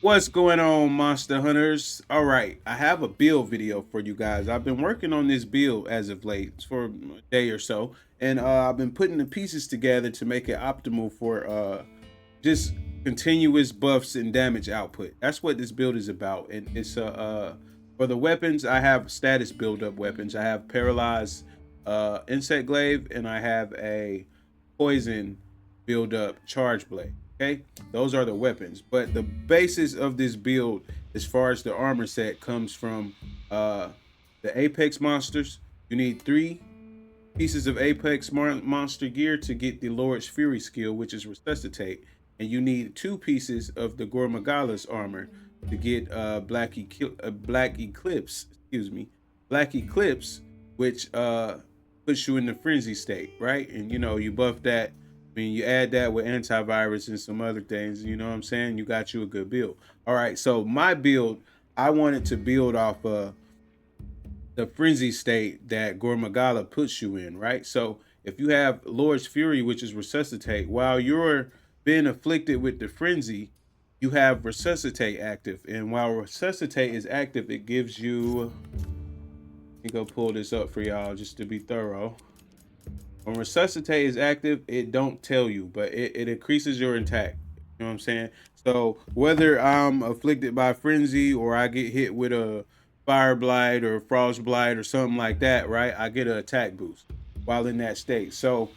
What's going on, Monster Hunters? All right, I have a build video for you guys. I've been working on this build as of late for a day or so, and I've been putting the pieces together to make it optimal for just continuous buffs and damage output. That's what this build is about, and it's for the weapons. I have status build up weapons. I have paralyzed insect glaive, and I have a poison build up charge blade. Okay, those are the weapons. But the basis of this build, as far as the armor set, comes from uh, the Apex monsters. You need 3 pieces of Apex monster gear to get the Lord's Fury skill, which is Resuscitate, and you need 2 pieces of the Gormagala's armor to get Black Eclipse. Excuse me, Black Eclipse, which puts you in the frenzy state, right? And you buff that. I mean, you add that with antivirus and some other things. You know what I'm saying? You got you a good build. All right. So my build, I wanted to build off the frenzy state that Gormagala puts you in, right? So if you have Lord's Fury, which is resuscitate, while you're being afflicted with the frenzy, you have resuscitate active. And while resuscitate is active, it gives you, let me go pull this up for y'all just to be thorough. When resuscitate is active, it don't tell you, but it increases your attack. You know what I'm saying? So whether I'm afflicted by frenzy or I get hit with a fire blight or frost blight or something like that, right? I get an attack boost while in that state. So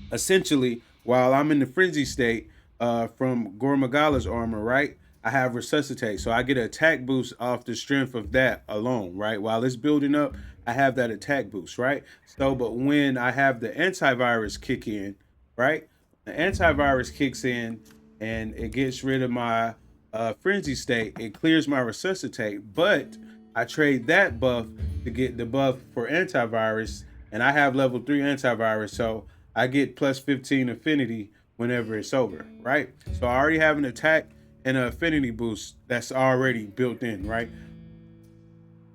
essentially, while I'm in the frenzy state, from Gormagala's armor, right? I have resuscitate, so I get an attack boost off the strength of that alone, right? While it's building up, I have that attack boost, right? So, but when I have the antivirus kick in, right? The antivirus kicks in and it gets rid of my frenzy state. It clears my resuscitate, but I trade that buff to get the buff for antivirus, and I have level 3 antivirus, so I get plus 15 affinity whenever it's over, right? So I already have an attack and an affinity boost that's already built in, right?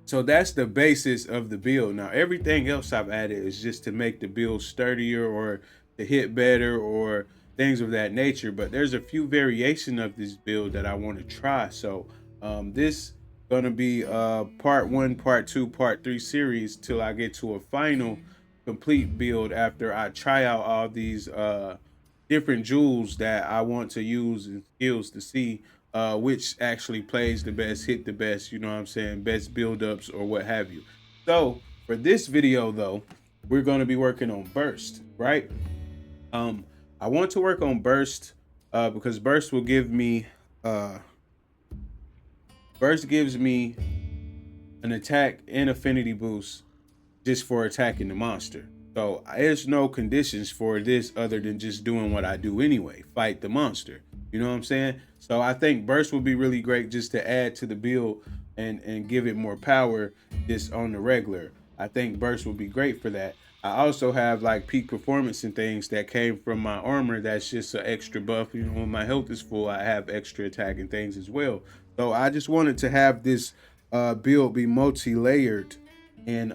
So that's the basis of the build. Now everything else I've added is just to make the build sturdier or to hit better or things of that nature. But there's a few variation of this build that I want to try. So this gonna be part 1, part 2, part 3 series till I get to a final complete build after I try out all these different jewels that I want to use and skills to see which actually plays the best, hit the best, you know what I'm saying, best build ups or what have you. So for this video though, we're going to be working on burst, right? Um, I want to work on burst because uh, burst gives me an attack and affinity boost just for attacking the monster. So there's no conditions for this other than just doing what I do anyway, fight the monster. You know what I'm saying? So I think burst would be really great just to add to the build and give it more power just on the regular. I think burst would be great for that. I also have like peak performance and things that came from my armor that's just an extra buff. You know, when my health is full, I have extra attack and things as well. So I just wanted to have this build be multi-layered and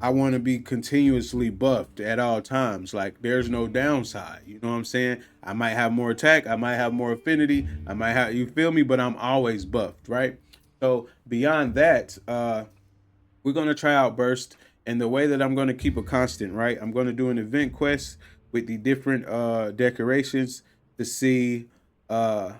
I want to be continuously buffed at all times. Like there's no downside. You know what I'm saying? I might have more attack, I might have more affinity, I might have, you feel me, but I'm always buffed, right? So beyond that, we're gonna try out burst, and the way that I'm gonna keep a constant, right? I'm gonna do an event quest with the different decorations to see uh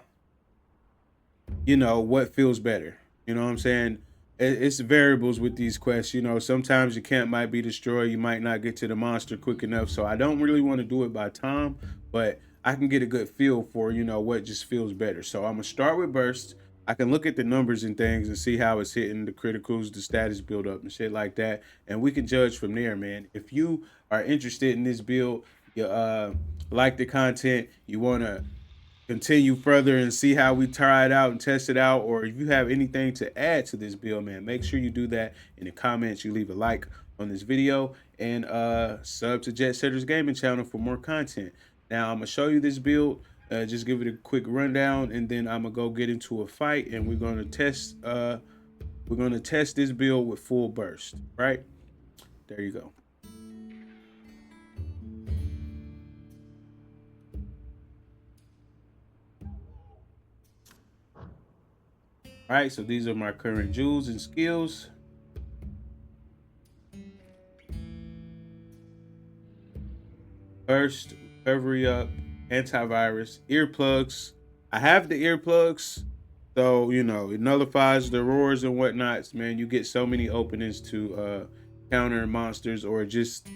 what feels better. You know what I'm saying? It's variables with these quests. Sometimes your camp might be destroyed, you might not get to the monster quick enough, so I don't really want to do it by time, but I can get a good feel for what just feels better. So I'm gonna start with burst. I can look at the numbers and things and see how it's hitting the criticals, the status build up and shit like that, and we can judge from there, man. If you are interested in this build, you like the content, you want to continue further and see how we try it out and test it out, or if you have anything to add to this build, man, make sure you do that in the comments. You leave a like on this video and sub to Jet Setters Gaming channel for more content. Now I'm gonna show you this build, just give it a quick rundown, and then I'm gonna go get into a fight, and we're gonna test this build with full burst. Right there you go. All right, so these are my current jewels and skills. Burst, recovery up, antivirus, earplugs. I have the earplugs, so you know it nullifies the roars and whatnots. Man, you get so many openings to counter monsters or just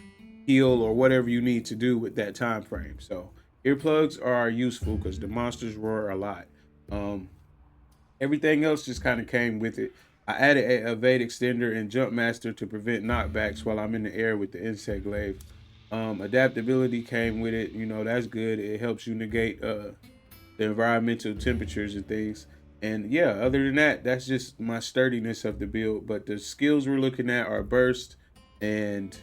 heal or whatever you need to do with that time frame. So earplugs are useful because the monsters roar a lot. Um, Everything else just kind of came with it. I added a evade extender and jump master to prevent knockbacks while I'm in the air with the insect glaive. Adaptability came with it. You know, that's good. It helps you negate the environmental temperatures and things. And yeah, other than that, that's just my sturdiness of the build. But the skills we're looking at are burst and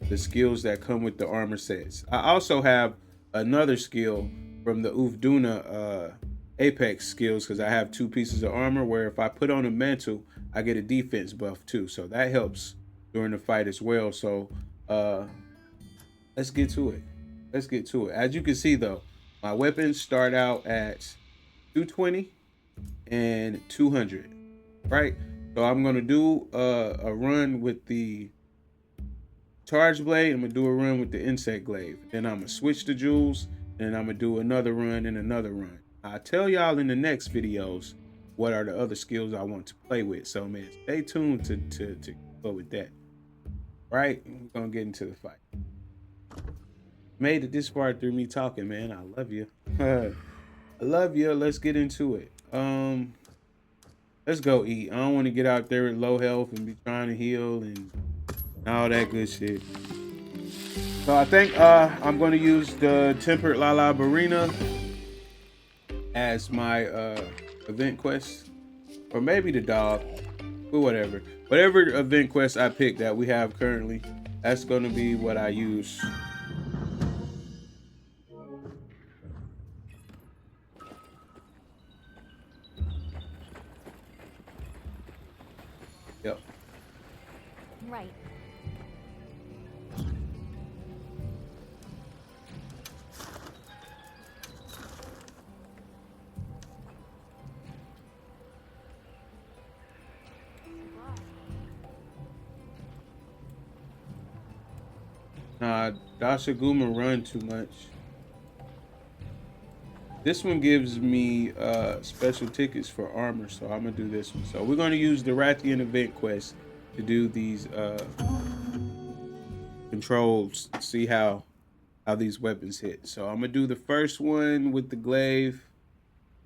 the skills that come with the armor sets. I also have another skill from the Ufduna Apex skills because I have 2 pieces of armor where if I put on a mantle, I get a defense buff too. So that helps during the fight as well. So let's get to it. Let's get to it. As you can see though, my weapons start out at 220 and 200, right? So I'm gonna do a run with the charge blade. I'm gonna do a run with the insect glaive. Then I'm gonna switch the jewels, and I'm gonna do another run and another run. I'll tell y'all in the next videos what are the other skills I want to play with. So man, stay tuned to go with that. Right? We're gonna get into the fight. Made it this far through me talking, man. I love you. I love you. Let's get into it. Let's go eat. I don't want to get out there with low health and be trying to heal and all that good shit. So I think I'm going to use the tempered Lala Barina as my event quest, or maybe the dog, or whatever. Whatever event quest I pick that we have currently, that's going to be what I use. Yep. Right. Dasha Guma run too much. This one gives me special tickets for armor, so I'm gonna do this one. So we're gonna use the Rathian event quest to do these controls, see how these weapons hit. So I'm gonna do the first one with the glaive.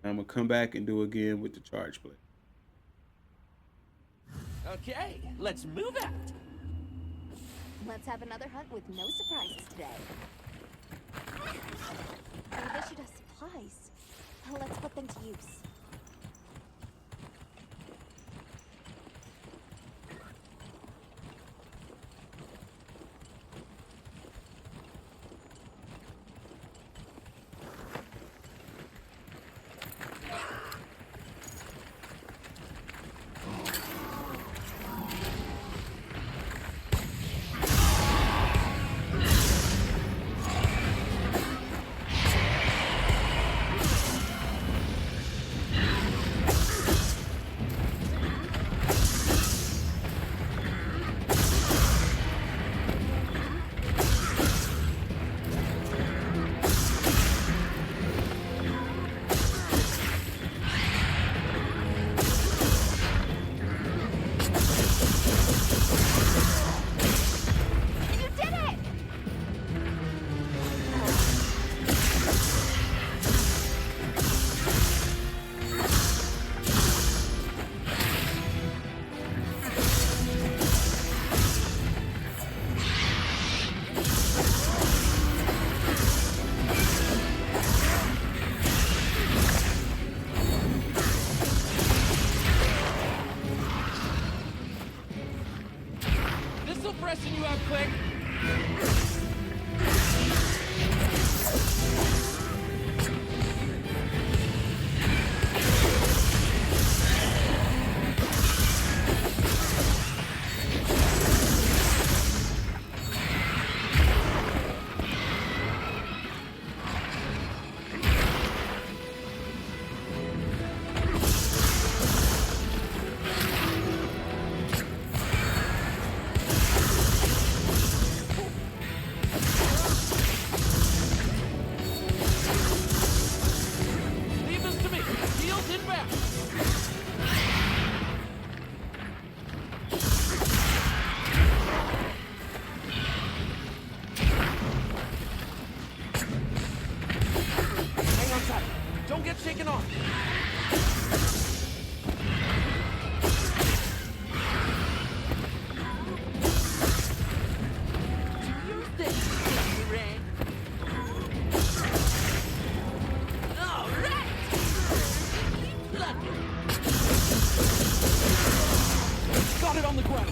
I'm gonna come back and do again with the charge blade. Okay, let's move out. Let's have another hunt with no surprises today. We've issued us supplies. Let's put them to use. Pressing you up quick. Don't get shaken off. Use this, Sexy Ray. All right. Lucky. Got it on the ground.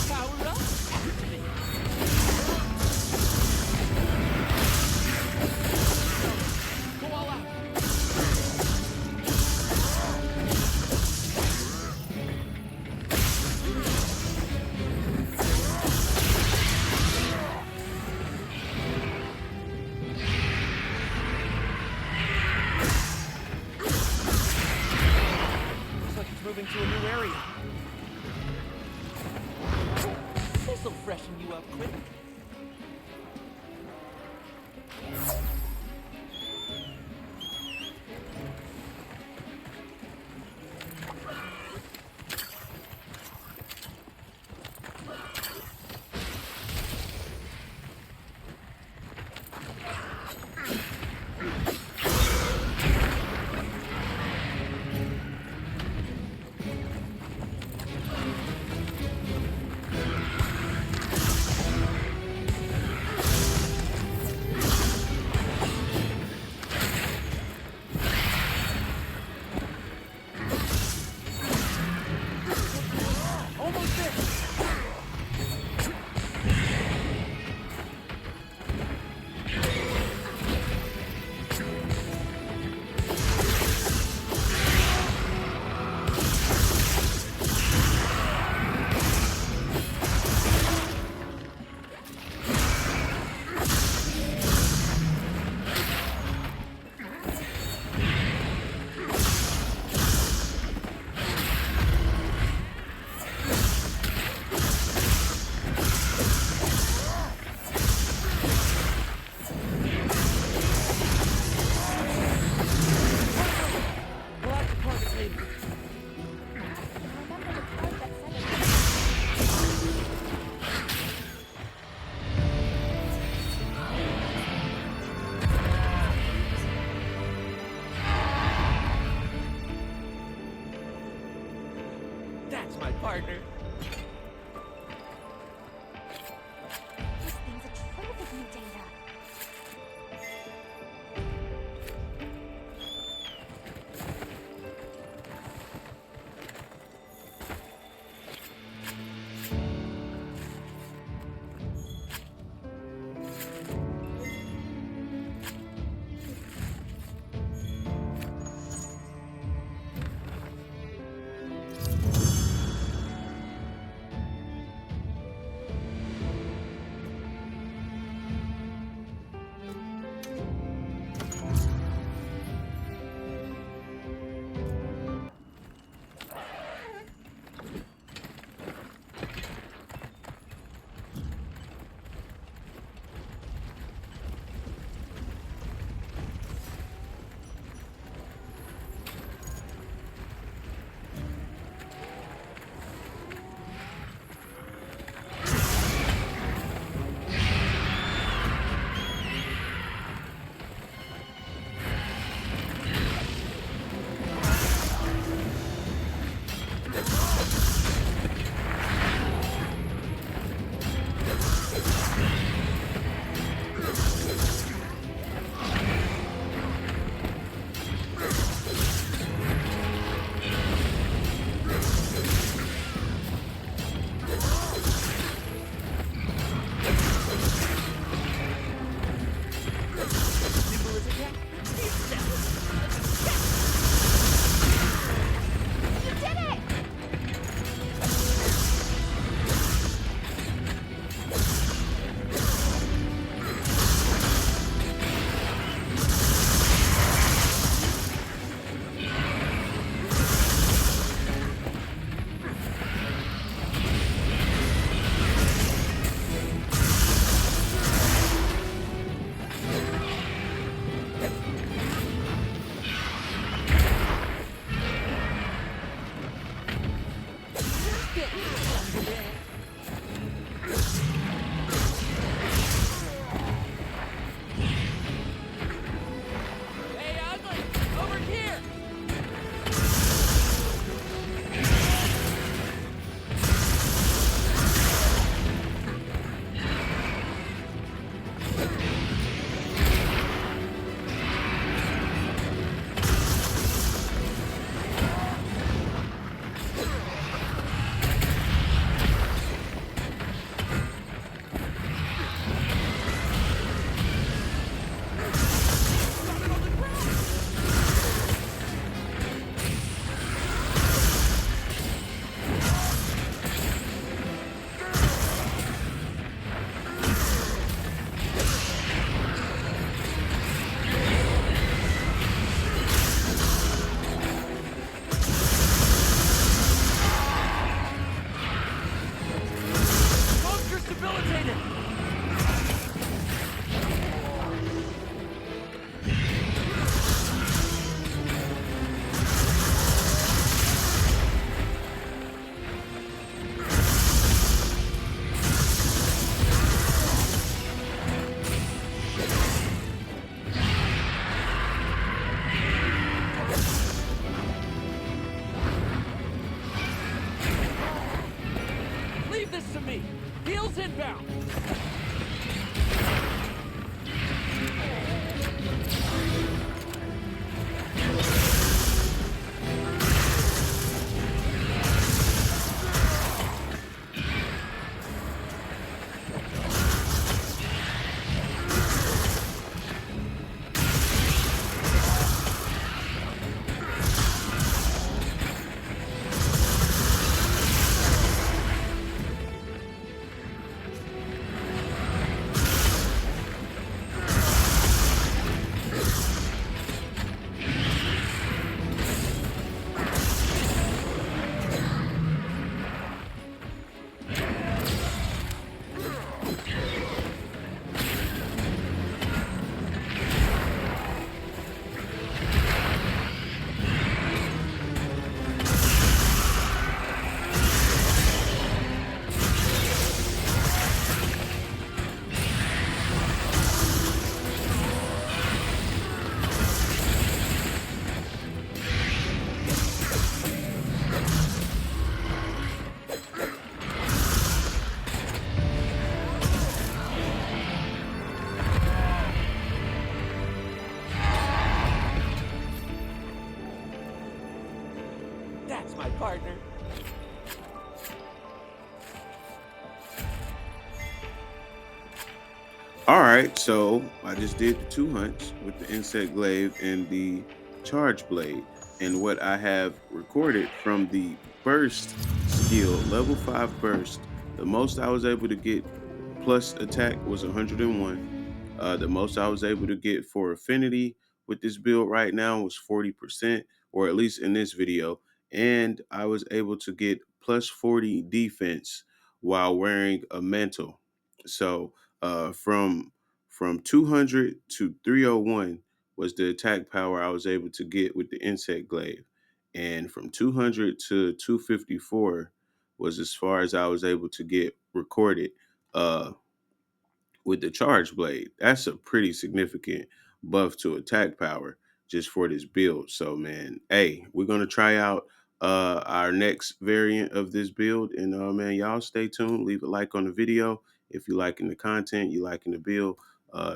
Power up. Activate. Go all out. Looks like it's moving to a new area. This'll freshen you up quick. Almost there. We'll have to carve it later. Remember the card that said it. That's my partner. This thing's a trove of new data. me. Heels inbound. That's my partner. All right, so I just did the two hunts with the insect glaive and the charge blade. And what I have recorded from the burst skill, level 5 burst, the most I was able to get plus attack was 101. The most I was able to get for affinity with this build right now was 40%, or at least in this video. And I was able to get plus 40 defense while wearing a mantle. So from 200 to 301 was the attack power I was able to get with the insect glaive, and from 200 to 254 was as far as I was able to get recorded with the charge blade. That's a pretty significant buff to attack power just for this build. So man, hey, we're gonna try out our next variant of this build, and man, y'all stay tuned. Leave a like on the video if you liking the content, you liking the build.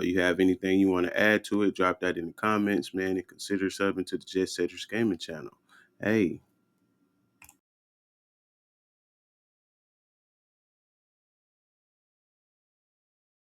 You have anything you want to add to it, drop that in the comments, man, and consider subbing to the Jet Setters Gaming channel. Hey,